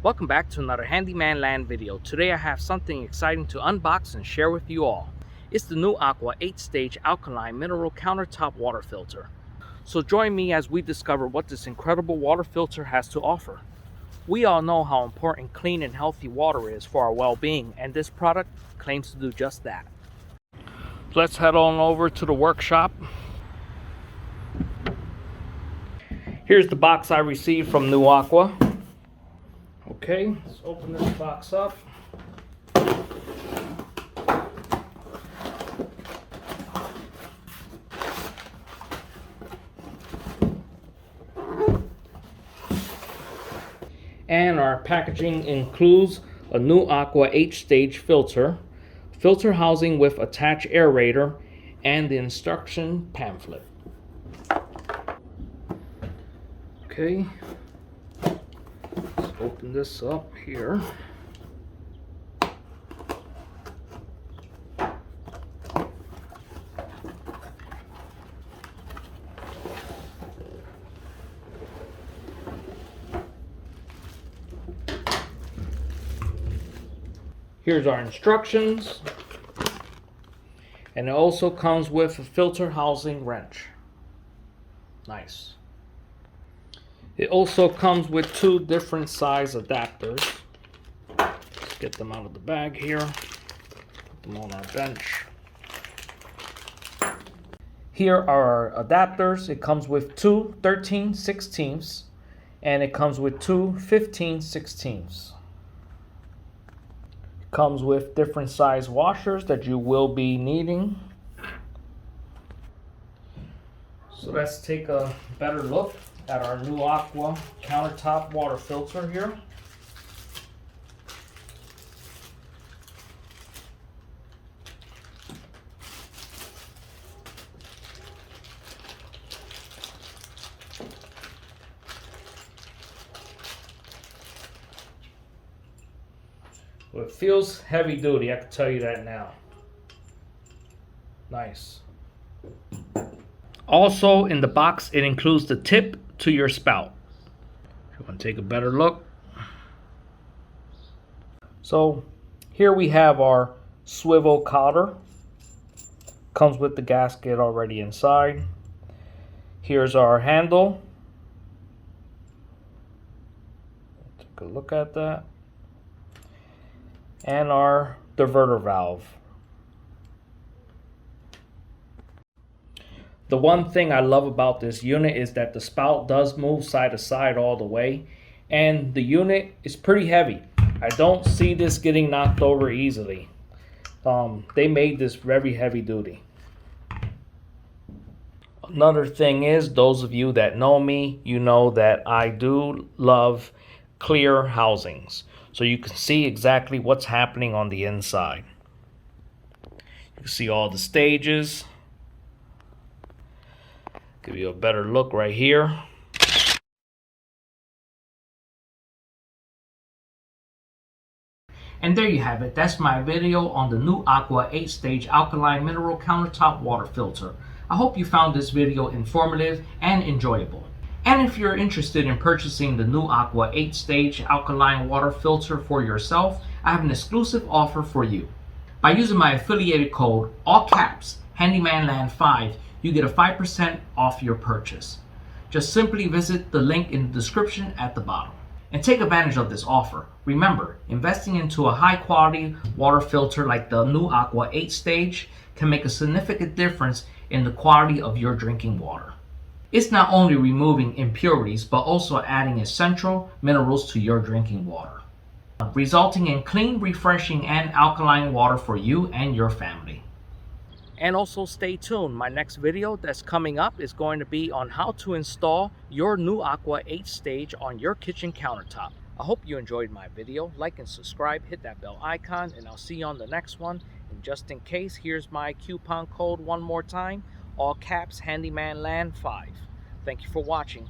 Welcome back to another Handyman Land video. Today I have something exciting to unbox and share with you all. It's the NU Aqua 8-stage alkaline mineral countertop water filter. So join me as we discover what this incredible water filter has to offer. We all know how important clean and healthy water is for our well-being, and this product claims to do just that. Let's head on over to the workshop. Here's the box I received from NU Aqua. Okay, let's open this box up. And our packaging includes a NU Aqua 8-stage filter, filter housing with attached aerator, and the instruction pamphlet. Okay. Open this up here. Here's our instructions, and it also comes with a filter housing wrench. Nice. It also comes with two different size adapters. Let's get them out of the bag here. Put them on our bench. Here are our adapters. It comes with two 13/16 and it comes with two 15/16. It comes with different size washers that you will be needing. So let's take a better look at our NU Aqua countertop water filter here. Well, it feels heavy duty, I can tell you that now. Nice. Also in the box, it includes the tip to your spout. If you want to take a better look. So here we have our swivel cotter. Comes with the gasket already inside. Here's our handle. Take a look at that. And our diverter valve. The one thing I love about this unit is that the spout does move side to side all the way, and the unit is pretty heavy. I don't see this getting knocked over easily. They made this very heavy duty. Another thing is, those of you that know me, you know that I do love clear housings, so you can see exactly what's happening on the inside. You can see all the stages. Give you a better look right here. And there you have it. That's my video on the NU Aqua 8-stage alkaline mineral countertop water filter. I hope you found this video informative and enjoyable. And if you're interested in purchasing the NU Aqua 8-stage alkaline water filter for yourself, I have an exclusive offer for you. By using my affiliated code, all caps, Handyman Land 5, you get a 5% off your purchase. Just simply visit the link in the description at the bottom and take advantage of this offer. Remember, investing into a high quality water filter like the NU Aqua 8-stage can make a significant difference in the quality of your drinking water. It's not only removing impurities, but also adding essential minerals to your drinking water, resulting in clean, refreshing, and alkaline water for you and your family. And also stay tuned. My next video that's coming up is going to be on how to install your NU Aqua 8-stage on your kitchen countertop. I hope you enjoyed my video. Like and subscribe, hit that bell icon, and I'll see you on the next one. And just in case, here's my coupon code one more time. All caps, Handyman Land 5. Thank you for watching.